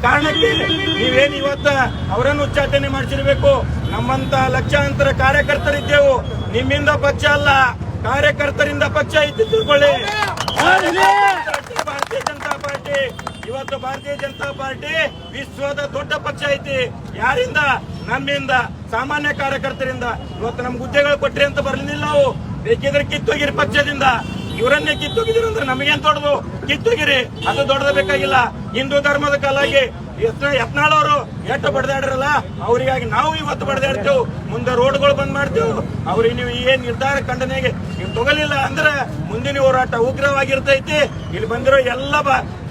ಕಾರಣಕ್ಕೆ ನೀವೇನು ಇವತ್ತ ಅವರನ್ನು ಉಚ್ಚಾಟನೆ ಮಾಡಿಸಿರ್ಬೇಕು. ನಮ್ಮಂತ ಲಕ್ಷಾಂತರ ಕಾರ್ಯಕರ್ತರಿದ್ದೆವು. ನಿಮ್ಮಿಂದ ಪಕ್ಷ ಅಲ್ಲ, ಕಾರ್ಯಕರ್ತರಿಂದ ಪಕ್ಷ ಇದ್ದು ತಿಳ್ಕೊಳ್ಳಿ. ಭಾರತೀಯ ಜನತಾ ಪಾರ್ಟಿ ಇವತ್ತು ಭಾರತೀಯ ಜನತಾ ಪಾರ್ಟಿ ವಿಶ್ವದ ದೊಡ್ಡ ಪಕ್ಷ ಐತಿ. ಯಾರಿಂದ? ನಮ್ಮಿಂದ, ಸಾಮಾನ್ಯ ಕಾರ್ಯಕರ್ತರಿಂದ. ಇವತ್ತು ನಮ್ಗೆ ಹುದ್ದೆಗಳು ಕೊಟ್ರಿ ಅಂತ ಬರ್ಲಿಲ್ಲ ನಾವು. ಬೇಕಿದ್ರೆ ಕಿತ್ತೋಗಿರಿ ಪಕ್ಷದಿಂದ. ಇವರನ್ನೇ ಕಿತ್ತೋಗಿದ್ರು ಅಂದ್ರೆ ನಮಗೇನ್ ದೊಡ್ಡದು? ಕಿತ್ತೋಗಿರಿ, ಅದು ದೊಡ್ಡದ ಬೇಕಾಗಿಲ್ಲ. ಹಿಂದೂ ಧರ್ಮದ ಕಾಲಾಗಿ ಯತ್ನಾಳ್ ಅವರು ಎಷ್ಟು ಬಡದಾಡ್ರಲ್ಲ, ಅವರಿಗಾಗಿ ನಾವು ಇವತ್ತು ಬಡದಾಡ್ತೇವೆ. ಮುಂದೆ ರೋಡ್ಗಳು ಬಂದ್ ಮಾಡ್ತೇವೆ. ಅವ್ರಿಗೆ ನೀವು ಏನ್ ನಿರ್ಧಾರ ಖಂಡನೆಗೆ ನೀವು ತಗೊಲಿಲ್ಲ ಅಂದ್ರೆ ಮುಂದಿನ ಹೋರಾಟ ಉಗ್ರವಾಗಿರ್ತೈತಿ. ಇಲ್ಲಿ ಬಂದಿರೋ ಎಲ್ಲ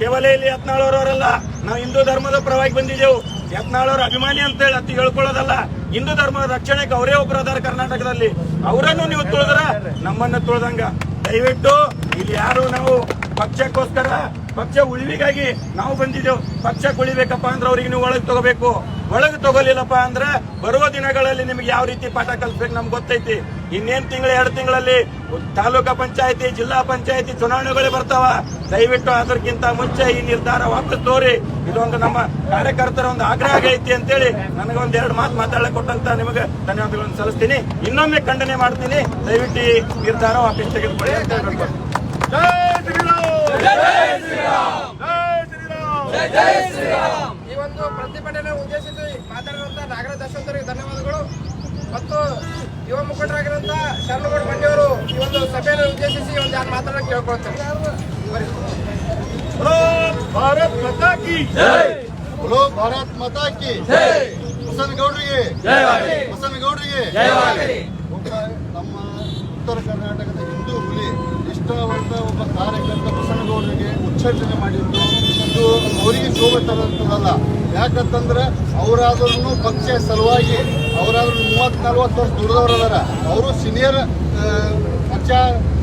ಕೇವಲ ಇಲ್ಲಿ ಯತ್ನಾಳ್ ಅವರವರಲ್ಲ, ನಾವು ಹಿಂದೂ ಧರ್ಮದ ಪರವಾಗಿ ಬಂದಿದ್ದೆವು. ಯತ್ನಾಳ್ ಅವ್ರ ಅಭಿಮಾನಿ ಅಂತ ಹೇಳಿ ಅತಿ ಹೇಳ್ಕೊಳ್ಳೋದಲ್ಲ. ಹಿಂದೂ ಧರ್ಮದ ರಕ್ಷಣೆಗೆ ಅವರೇ ಒಬ್ಬರು ಅದಾರ ಕರ್ನಾಟಕದಲ್ಲಿ. ಅವರನ್ನು ನೀವು ತುಳಿದ್ರ ನಮ್ಮನ್ನ ತುಳಿದಂಗ. ದಯವಿಟ್ಟು ಇಲ್ಲಿ ಯಾರು ನಾವು ಪಕ್ಷಕ್ಕೋಸ್ಕರ, ಪಕ್ಷ ಉಳಿವಿಗಾಗಿ ನಾವು ಬಂದಿದ್ದೇವೆ. ಪಕ್ಷಕ್ಕೆ ಉಳಿಬೇಕಪ್ಪ ಅಂದ್ರೆ ಅವ್ರಿಗೆ ನೀವು ಒಳಗೆ ತಗೋಬೇಕು. ಒಳಗೆ ತಗೋಲಿಲ್ಲಪ್ಪ ಅಂದ್ರೆ ಬರುವ ದಿನಗಳಲ್ಲಿ ನಿಮ್ಗೆ ಯಾವ ರೀತಿ ಪಾಠ ಕಲಿಸ್ಬೇಕು ನಮ್ಗೆ ಗೊತ್ತೈತಿ. ಇನ್ನೇನ್ ತಿಂಗಳು 2 ತಿಂಗಳಲ್ಲಿ ತಾಲೂಕಾ ಪಂಚಾಯತಿ, ಜಿಲ್ಲಾ ಪಂಚಾಯತಿ ಚುನಾವಣೆಗಳು ಬರ್ತಾವ. ದಯವಿಟ್ಟು ಅದಕ್ಕಿಂತ ಮುಂಚೆ ಈ ನಿರ್ಧಾರ ವಾಪಸ್ ತೋರಿ. ಇದೊಂದು ನಮ್ಮ ಕಾರ್ಯಕರ್ತರ ಒಂದು ಆಗ್ರಹ ಐತಿ ಅಂತೇಳಿ ನನಗೊಂದ್ 2 ಮಾತು ಮಾತಾಡಕ್ ಕೊಟ್ಟಂತ ನಿಮಗೆ ಧನ್ಯವಾದಗಳನ್ನು ಸಲ್ಲಿಸ್ತೀನಿ. ಇನ್ನೊಮ್ಮೆ ಖಂಡನೆ ಮಾಡ್ತೀನಿ. ದಯವಿಟ್ಟು ಈ ನಿರ್ಧಾರ ವಾಪಸ್ ತೆಗೆದುಕೊಳ್ಳಿ ಅಂತ ಹೇಳ್ಬೇಕು. ಈ ಒಂದು ಪ್ರತಿಭಟನೆ ಉದ್ದೇಶಿಸಿ ಮಾತಾಡಿರುವಂತ ನಾಗರಾಜ್ ಅಶ್ವತ್ಥರಿಗೆ ಧನ್ಯವಾದಗಳು. ಮತ್ತು ಯುವ ಮುಖಂಡರಾಗಿರುವಂತ ಶರಣಗೌಡ ಮಂಡಿಯವರು ಈ ಒಂದು ಸಭೆಯನ್ನು ಉದ್ದೇಶಿಸಿ ಒಂದು ಯಾರು ಮಾತಾಡೋಕೆ ಕೇಳ್ಕೊಳ್ತೇವೆ. ಭಾರತ್ ಮಾತಾ ಕಿ ಜೈ. बोलो भारत माता की जय. ಬಸನಗೌಡರಿಗೆ ಜಯವಾಗಲಿ. ಬಸನಗೌಡರಿಗೆ ಜಯವಾಗಲಿ. ನಮ್ಮ ಉತ್ತರ ಕರ್ನಾಟಕದ ಹಿಂದೂ ಹುಲಿ ನಿಷ್ಠಾವಂತ ಒಬ್ಬ ಕಾರ್ಯಕರ್ತ ಬಸನಗೌಡರಿಗೆ ಉಚ್ಚಾಟನೆ ಮಾಡಿದ್ದು ಇದು ಅವರಿಗೆ ಶೋಭೆ ತರುವಂಥದ್ದಲ್ಲ. ಯಾಕಂತಂದ್ರೆ ಅವರಾದ್ರೂ ಪಕ್ಷ ಸಲುವಾಗಿ ಅವರಾದ್ರೂ 30-40 ವರ್ಷ ದುಡಿದವರದಾರ. ಅವರು ಸೀನಿಯರ್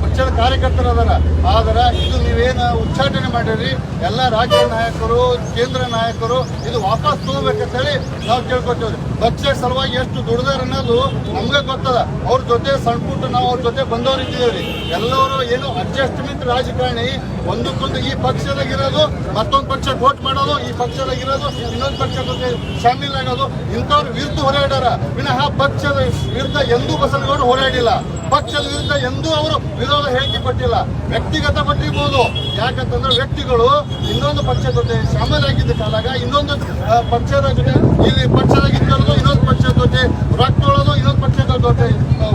ಪಕ್ಷದ ಕಾರ್ಯಕರ್ತರದಾರ. ಆದ್ರೆ ಇದು ನೀವೇನು ಉಚ್ಚಾಟನೆ ಮಾಡಿರಿ ಎಲ್ಲ ರಾಜ್ಯ ನಾಯಕರು, ಕೇಂದ್ರ ನಾಯಕರು ಇದು ವಾಪಸ್ ತಗೋಬೇಕಂತ ಹೇಳಿ ನಾವು ಕೇಳ್ಕೊತೇವೆ. ಪಕ್ಷ ಸಲುವಾಗಿ ಎಷ್ಟು ದುಡಿದಾರ ಅನ್ನೋದು ನಮ್ಗೆ ಗೊತ್ತದ. ಅವ್ರ ಜೊತೆ ಸಣ್ಣ ಪುಟ್ಟ ನಾವು ಅವ್ರ ಜೊತೆ ಬಂದವ್ರು ಇದ್ದೀವಿ. ಎಲ್ಲರೂ ಏನು ಅಡ್ಜಸ್ಟ್ಮೆಂಟ್ ರಾಜಕಾರಣಿ, ಒಂದಕ್ಕೊಂದು ಈ ಪಕ್ಷದಾಗಿರೋದು ಮತ್ತೊಂದು ಪಕ್ಷಕ್ಕೆ ವೋಟ್ ಮಾಡೋದು, ಈ ಪಕ್ಷದಾಗಿರೋದು ಇನ್ನೊಂದು ಪಕ್ಷದ ಜೊತೆ ಶಾಮೀಲ್ ಆಗೋದು, ಇಂಥವ್ರು ವಿರುದ್ಧ ಹೋರಾಡಾರ ವಿನಃ ಪಕ್ಷದ ವಿರುದ್ಧ ಎಂದೂ ಬಸನಗೌಡರು ಹೋರಾಡಿಲ್ಲ. ಪಕ್ಷದ ವಿರುದ್ಧ ಎಂದೂ ಅವರು ವಿರೋಧ ಹೇಳಿಕೆ ಕೊಟ್ಟಿಲ್ಲ. ವ್ಯಕ್ತಿಗತ ಪಟ್ಟಿರ್ಬೋದು. ಯಾಕಂತಂದ್ರೆ ವ್ಯಕ್ತಿಗಳು ಇನ್ನೊಂದು ಪಕ್ಷದ ಜೊತೆ ಶಾಮೀಲಾಗಿದ್ದ ಕಾಲಾಗ ಇನ್ನೊಂದು ಪಕ್ಷದ ಜೊತೆ, ಇಲ್ಲಿ ಪಕ್ಷದಾಗಿದ್ದೋದು ಇನ್ನೊಂದು ಪಕ್ಷದ ಜೊತೆ ರೊಕ್ಕ ತೊಳೋದು, ಇನ್ನೊಂದು ಪಕ್ಷದ ಜೊತೆ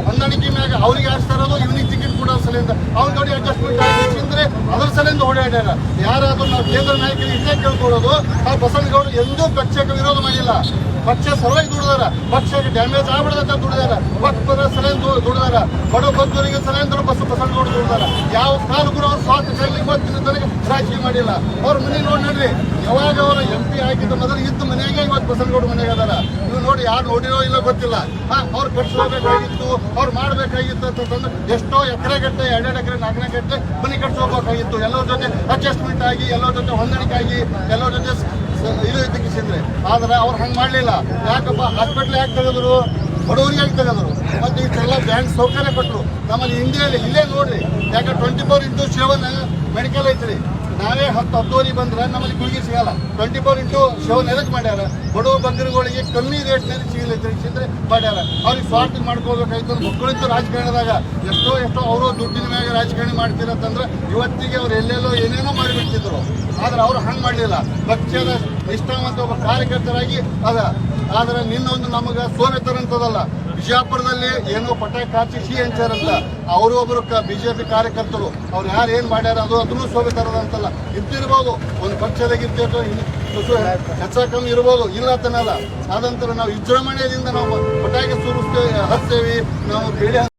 ಹೊಂದಾಣಿಕೆ ಮ್ಯಾಗ ಅವ್ರಿಗೆ ಆಸ್ತಾ ಇರೋದು, ಇವನಿಗೆ ಟಿಕೆಟ್ ಕೊಡೋ ಸಲಿಂದ ಅವ್ನ ನೋಡಿ ಅಡ್ಜಸ್ಟ್ಮೆಂಟ್ ಆಗಿದ್ರೆ ಅದರ ಸಲಿಂದ ಓಡಾಡ್ಯಾರ. ಯಾರಾದ್ರೂ ನಾವು ಕೇಂದ್ರ ನಾಯಕರಿಗೆ ಇಲ್ಲೇ ಕೇಳ್ಕೊಡೋದು, ಆ ಬಸನಗೌಡರು ಎಂದೂ ಪಕ್ಷಕ್ಕೆ ವಿರೋಧ ಮಾಡಿಲ್ಲ. ಪಕ್ಷ ಸಲುವಾಗಿ ದುಡಿದಾರ, ಪಕ್ಷಕ್ಕೆ ಡ್ಯಾಮೇಜ್ ಆಗ್ಬಿಡದಂತ ದುಡಿದಾರ, ಪಕ್ಷದ ಸಲಹೆ ದುಡಿದಾರ, ಬಡ ಬಂಧುವರಿಗೆ ಸಲಹೆ ಬಸನಗೌಡರು ದುಡಿದಾರ. ಯಾವ ಕಾಲು ಕೂಡ ಅವ್ರ ಸ್ವಾರ್ಥ ಕೈಲಿ ಇವತ್ತಿನ ತನಕ ರಾಜಕೀಯ ಮಾಡಿಲ್ಲ. ಅವ್ರ ಮನೆ ನೋಡಿ ನೋಡ್ರಿ, ಯಾವಾಗ ಅವರ MP ಆಗಿದ್ದ ಮೊದಲು ಇದ್ದ ಮನೆಯಾಗೆ ಇವತ್ತು ಬಸನಗೌಡ ಮನೆಗೆ ಅದಾರ. ನೀವು ನೋಡಿ ಯಾರು ನೋಡಿರೋ ಇಲ್ಲ ಗೊತ್ತಿಲ್ಲ. ಅವ್ರು ಕಟ್ಸ್ಕೋಬೇಕಾಗಿತ್ತು, ಅವ್ರು ಮಾಡ್ಬೇಕಾಗಿತ್ತು ಅಂತಂದ್ರೆ ಎಷ್ಟೋ ಎಕರೆಗಟ್ಟೆ 2 ಎಕರೆ 4 ಗಂಟೆ ಮನೆ ಕಟ್ಸ್ಕೋಬೇಕಾಗಿತ್ತು. ಎಲ್ಲರ ಜೊತೆ ಅಡ್ಜಸ್ಟ್ಮೆಂಟ್ ಆಗಿ, ಎಲ್ಲರ ಜೊತೆ ಹೊಂದಾಣಿಕೆ ಆಗಿ, ಎಲ್ಲರ ಜೊತೆ ಇದು ಇದ್ದಕ್ಕಿಸಿದ್ರೆ. ಆದ್ರೆ ಅವ್ರು ಹಂಗೆ ಮಾಡಲಿಲ್ಲ. ಯಾಕಪ್ಪ ಹಾಸ್ಪಿಟ್ಲ್ ಯಾಕೆ ತೆಗೆದ್ರು? ಬಡವರಿಗೆ ಯಾಕೆ ತೆಗೆದ್ರು? ಮತ್ತು ಇಷ್ಟೆಲ್ಲ ಬ್ಯಾಂಕ್ ಸೌಕರ್ಯ ಕೊಟ್ಟರು. ನಮ್ಮಲ್ಲಿ ಇಂಡಿಯಲ್ಲಿ ಇಲ್ಲೇ ನೋಡ್ರಿ, ಯಾಕೆ 24x7 ಮೆಡಿಕಲ್ ಐತ್ರಿ. ನಾವೇ 10-10 ಬಂದ್ರೆ ನಮ್ಮಲ್ಲಿ ಗುಳಿಗೆ ಸಿಗಲ್ಲ. 24x7 ಎದಕ್ಕೆ ಮಾಡ್ಯಾರ? ಬಡವ ಬಂದಿರುಗಳಿಗೆ ಕಮ್ಮಿ ರೇಟ್ನಲ್ಲಿ ಸಿಗಲಿದ್ರೆ ಮಾಡ್ಯಾರ. ಅವ್ರಿಗೆ ಸ್ವಾರ್ಥ ಮಾಡ್ಕೋಬೇಕಾಯ್ತು. ಮಕ್ಕಳಿತ್ತು ರಾಜಕಾರಣದಾಗ ಎಷ್ಟೋ ಅವರು ದುಡ್ಡಿನ ಮ್ಯಾಗ ರಾಜಕಾರಣ ಮಾಡ್ತೀರಂತಂದ್ರೆ ಇವತ್ತಿಗೆ ಅವ್ರು ಎಲ್ಲೆಲ್ಲೋ ಏನೇನೋ ಮಾಡಿಬಿಡ್ತಿದ್ರು. ಆದ್ರೆ ಅವ್ರು ಹಂಗೆ ಮಾಡಲಿಲ್ಲ. ಪಕ್ಷದ ನಿಷ್ಠಾವಂತ ಒಬ್ಬ ಕಾರ್ಯಕರ್ತರಾಗಿ ಅದ. ಆದ್ರೆ ನಿನ್ನೊಂದು ನಮಗೆ ಸೋವೆ ತರಂತದಲ್ಲ. ಬಿಜಾಪುರದಲ್ಲಿ ಏನೋ ಪಟಾಕಿ ಹಾಕಿ ಸಿ ಅಂಚಾರಂತ ಅವರು ಒಬ್ಬರು BJP ಕಾರ್ಯಕರ್ತರು. ಅವ್ರು ಯಾರು ಏನು ಮಾಡ್ಯಾರ ಅದನ್ನು ಸೋವೆ ತರದಂತಲ್ಲ. ಇರ್ತಿರ್ಬೋದು, ಒಂದು ಪಕ್ಷದಾಗ ಇರ್ತಿರ್ಬೋದು, ಹೆಚ್ಚ ಕಮ್ಮಿ ಇರ್ಬೋದು, ಇಲ್ಲ ತನಲ್ಲ. ಆದಂತರ ನಾವು ವಿಜೃಂಭಣೆಯಿಂದ ನಾವು ಪಟಾಕಿ ಸುರಿಸ್ತೇವೆ, ಹಚ್ತೇವೆ. ನಾವು ಬೇರೆ